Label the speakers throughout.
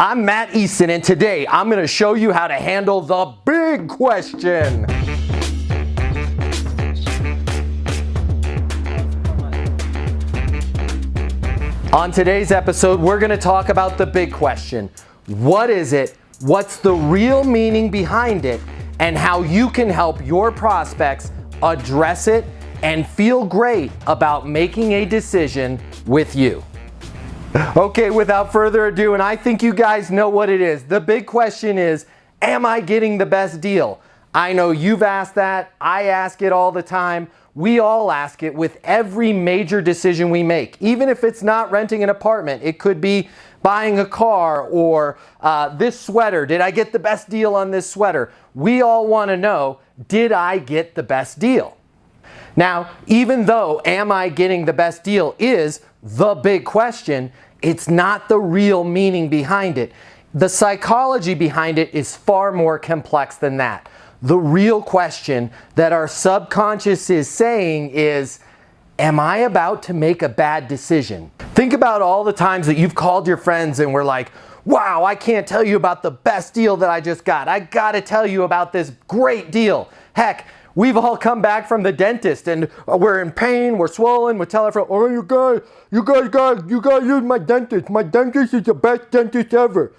Speaker 1: I'm Matt Easton, and today I'm going to show you how to handle the big question. On today's episode, we're going to talk about the big question. What is it? What's the real meaning behind it? And how you can help your prospects address it and feel great about making a decision with you. Okay, without further ado, and I think you guys know what it is. The big question is, am I getting the best deal? I know you've asked that. I ask it all the time. We all ask it with every major decision we make. Even if it's not renting an apartment, it could be buying a car or this sweater. Did I get the best deal on this sweater? We all want to know, did I get the best deal? Now, even though am I getting the best deal is the big question, it's not the real meaning behind it. The psychology behind it is far more complex than that. The real question that our subconscious is saying is, am I about to make a bad decision? Think about all the times that you've called your friends and were like, wow, I can't tell you about the best deal that I just got. I gotta tell you about this great deal. Heck, we've all come back from the dentist and we're in pain, we're swollen, we tell our friend, oh, you guys use my dentist. My dentist is the best dentist ever.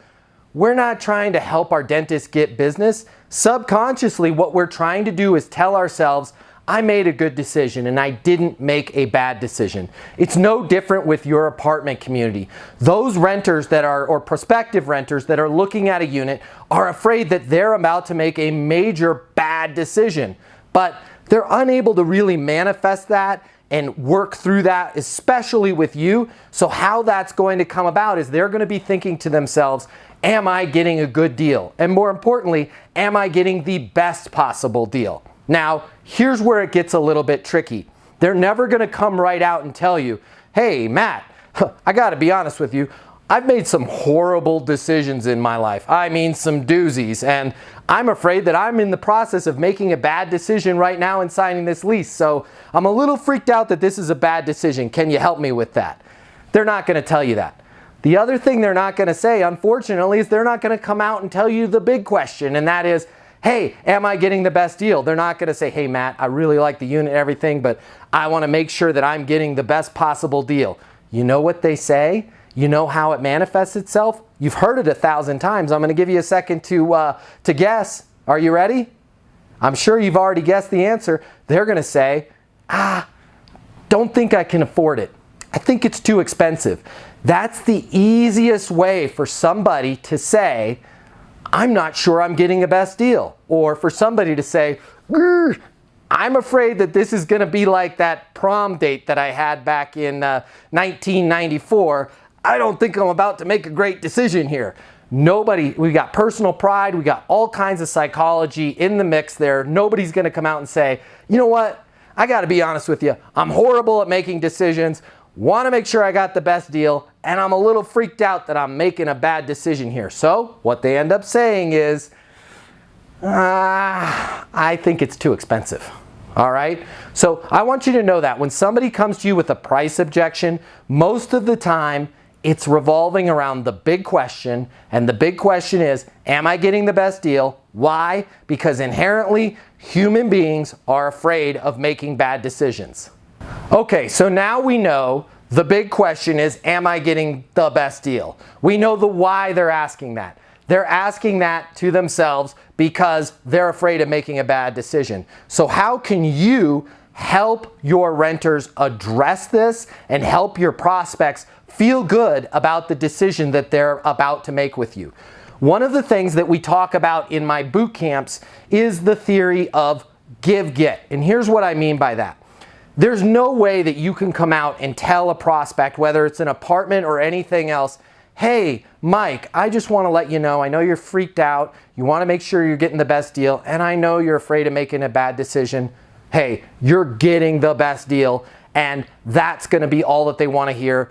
Speaker 1: We're not trying to help our dentist get business. Subconsciously, what we're trying to do is tell ourselves, I made a good decision and I didn't make a bad decision. It's no different with your apartment community. Those renters that are, or prospective renters that are looking at a unit are afraid that they're about to make a major bad decision. But they're unable to really manifest that and work through that, especially with you. So how that's going to come about is they're going to be thinking to themselves, am I getting a good deal? And more importantly, am I getting the best possible deal? Now, here's where it gets a little bit tricky. They're never going to come right out and tell you, hey, Matt, I got to be honest with you. I've made some horrible decisions in my life. I mean, some doozies. And I'm afraid that I'm in the process of making a bad decision right now and signing this lease. So I'm a little freaked out that this is a bad decision. Can you help me with that? They're not going to tell you that. The other thing they're not going to say, unfortunately, is they're not going to come out and tell you the big question. And that is, hey, am I getting the best deal? They're not going to say, hey, Matt, I really like the unit and everything, but I want to make sure that I'm getting the best possible deal. You know what they say? You know how it manifests itself? You've heard it 1,000 times. I'm going to give you a second to guess. Are you ready? I'm sure you've already guessed the answer. They're going to say, don't think I can afford it. I think it's too expensive. That's the easiest way for somebody to say, I'm not sure I'm getting a best deal. Or for somebody to say, I'm afraid that this is going to be like that prom date that I had back in 1994. I don't think I'm about to make a great decision here. We got personal pride, we got all kinds of psychology in the mix there. Nobody's going to come out and say, you know what? I got to be honest with you. I'm horrible at making decisions. Want to make sure I got the best deal, and I'm a little freaked out that I'm making a bad decision here. So what they end up saying is, I think it's too expensive. All right? So I want you to know that when somebody comes to you with a price objection, most of the time it's revolving around the big question, and the big question is, am I getting the best deal? Why? Because inherently, human beings are afraid of making bad decisions. Okay, so now we know the big question is, am I getting the best deal? We know the why they're asking that. They're asking that to themselves because they're afraid of making a bad decision. So how can you help your renters address this and help your prospects feel good about the decision that they're about to make with you? One of the things that we talk about in my boot camps is the theory of give-get. And here's what I mean by that. There's no way that you can come out and tell a prospect, whether it's an apartment or anything else, hey, Mike, I just want to let you know, I know you're freaked out. You want to make sure you're getting the best deal. And I know you're afraid of making a bad decision. Hey, you're getting the best deal. And that's going to be all that they want to hear.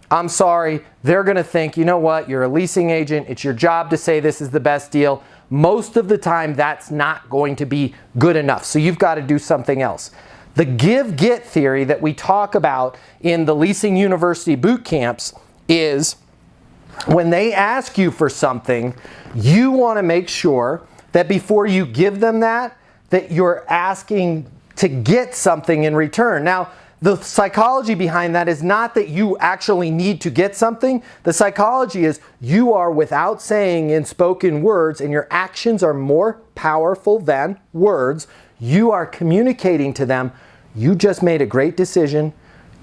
Speaker 1: I'm sorry. They're going to think, you know what? You're a leasing agent. It's your job to say this is the best deal. Most of the time, that's not going to be good enough. So you've got to do something else. The give-get theory that we talk about in the Leasing University boot camps is when they ask you for something, you want to make sure that before you give them that you're asking to get something in return. Now, the psychology behind that is not that you actually need to get something. The psychology is you are, without saying in spoken words, and your actions are more powerful than words, you are communicating to them, you just made a great decision.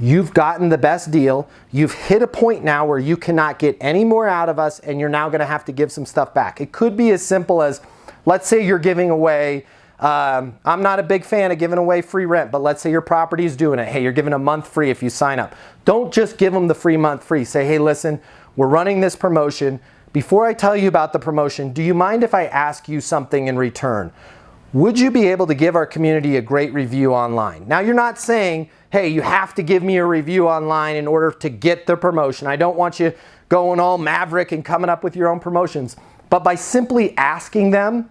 Speaker 1: You've gotten the best deal. You've hit a point now where you cannot get any more out of us, and you're now going to have to give some stuff back. It could be as simple as, let's say you're giving away, I'm not a big fan of giving away free rent, but let's say your property is doing it. Hey, you're giving a month free if you sign up. Don't just give them the free month free. Say, hey, listen, we're running this promotion. Before I tell you about the promotion, do you mind if I ask you something in return? Would you be able to give our community a great review online? Now, you're not saying, hey, you have to give me a review online in order to get the promotion. I don't want you going all maverick and coming up with your own promotions. But by simply asking them,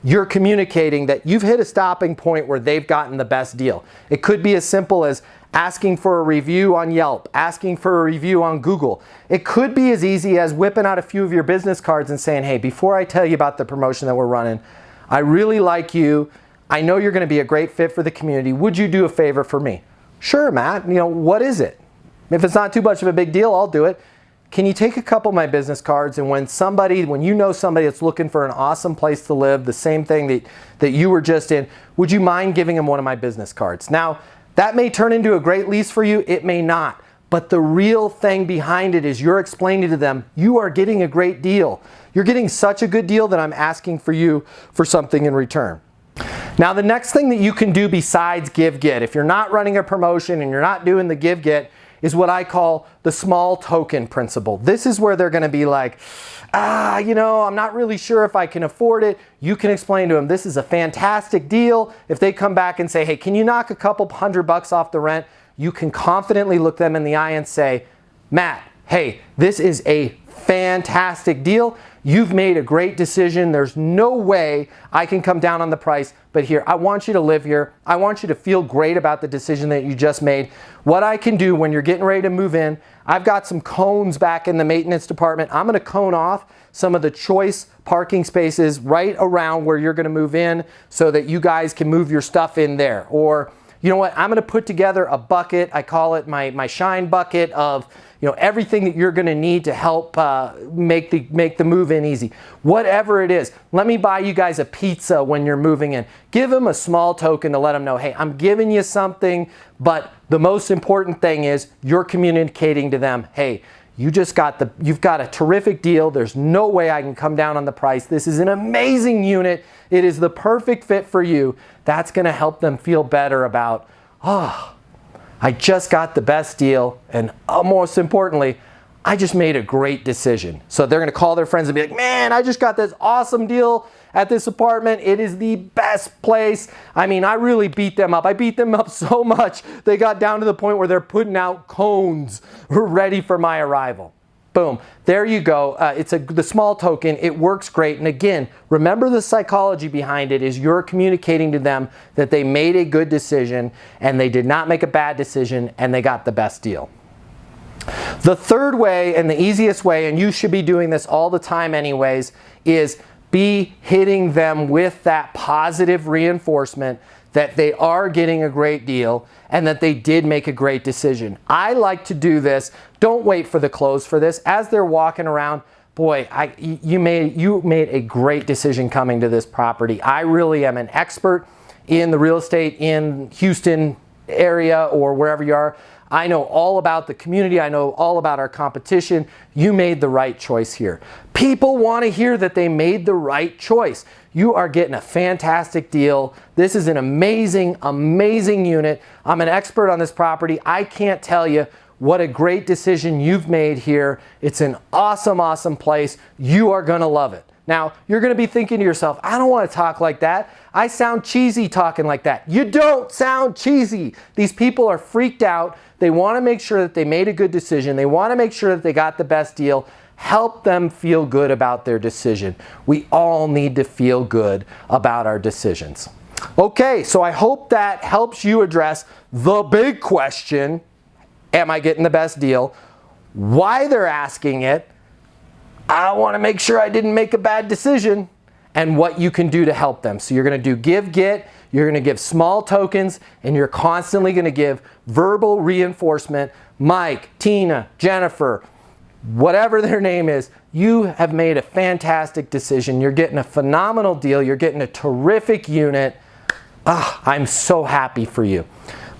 Speaker 1: you're communicating that you've hit a stopping point where they've gotten the best deal. It could be as simple as asking for a review on Yelp, asking for a review on Google. It could be as easy as whipping out a few of your business cards and saying, hey, before I tell you about the promotion that we're running, I really like you. I know you're going to be a great fit for the community. Would you do a favor for me? Sure, Matt. What is it? If it's not too much of a big deal, I'll do it. Can you take a couple of my business cards, and when you know somebody that's looking for an awesome place to live, the same thing that you were just in, would you mind giving them one of my business cards? Now, that may turn into a great lease for you. It may not. But the real thing behind it is you're explaining to them, you are getting a great deal. You're getting such a good deal that I'm asking for you for something in return. Now, the next thing that you can do besides give-get, if you're not running a promotion and you're not doing the give-get, is what I call the small token principle. This is where they're going to be like, I'm not really sure if I can afford it. You can explain to them, this is a fantastic deal. If they come back and say, hey, can you knock a couple $100 off the rent? You can confidently look them in the eye and say, Matt, hey, this is a fantastic deal. You've made a great decision. There's no way I can come down on the price, but here, I want you to live here. I want you to feel great about the decision that you just made. What I can do when you're getting ready to move in, I've got some cones back in the maintenance department. I'm going to cone off some of the choice parking spaces right around where you're going to move in so that you guys can move your stuff in there. Or, you know what, I'm going to put together a bucket. I call it my shine bucket of everything that you're going to need to help make the move in easy. Whatever it is, let me buy you guys a pizza when you're moving in. Give them a small token to let them know, hey, I'm giving you something, but the most important thing is you're communicating to them, hey, you've got a terrific deal. There's no way I can come down on the price. This is an amazing unit. It is the perfect fit for you. That's going to help them feel better about, I just got the best deal, and most importantly, I just made a great decision. So they're going to call their friends and be like, man, I just got this awesome deal at this apartment. It is the best place. I mean, I really beat them up. I beat them up so much, they got down to the point where they're putting out cones ready for my arrival. Boom. There you go. It's the small token. It works great. And again, remember the psychology behind it is you're communicating to them that they made a good decision and they did not make a bad decision and they got the best deal. The third way and the easiest way, and you should be doing this all the time anyways, is be hitting them with that positive reinforcement that they are getting a great deal and that they did make a great decision. I like to do this. Don't wait for the close for this. As they're walking around, boy, you made a great decision coming to this property. I really am an expert in the real estate in Houston area or wherever you are. I know all about the community. I know all about our competition. You made the right choice here. People want to hear that they made the right choice. You are getting a fantastic deal. This is an amazing, amazing unit. I'm an expert on this property. I can't tell you what a great decision you've made here. It's an awesome, awesome place. You are going to love it. Now, you're going to be thinking to yourself, I don't want to talk like that. I sound cheesy talking like that. You don't sound cheesy. These people are freaked out. They want to make sure that they made a good decision. They want to make sure that they got the best deal. Help them feel good about their decision. We all need to feel good about our decisions. Okay, so I hope that helps you address the big question, am I getting the best deal? Why they're asking it, I want to make sure I didn't make a bad decision, and what you can do to help them. So you're going to do give, get, you're going to give small tokens, and you're constantly going to give verbal reinforcement. Mike, Tina, Jennifer, whatever their name is, you have made a fantastic decision. You're getting a phenomenal deal. You're getting a terrific unit. I'm so happy for you.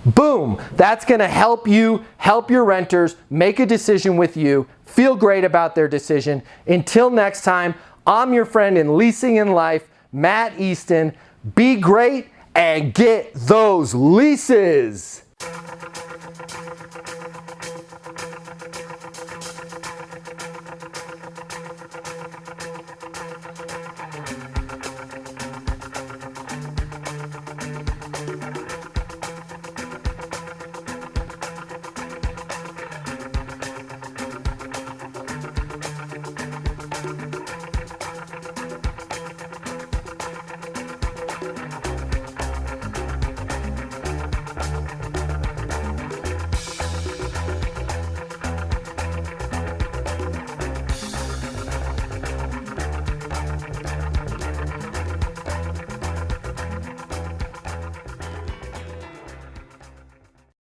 Speaker 1: Boom, that's gonna help you, help your renters make a decision with you, feel great about their decision. Until next time, I'm your friend in Leasing in Life, Matt Easton. Be great and get those leases.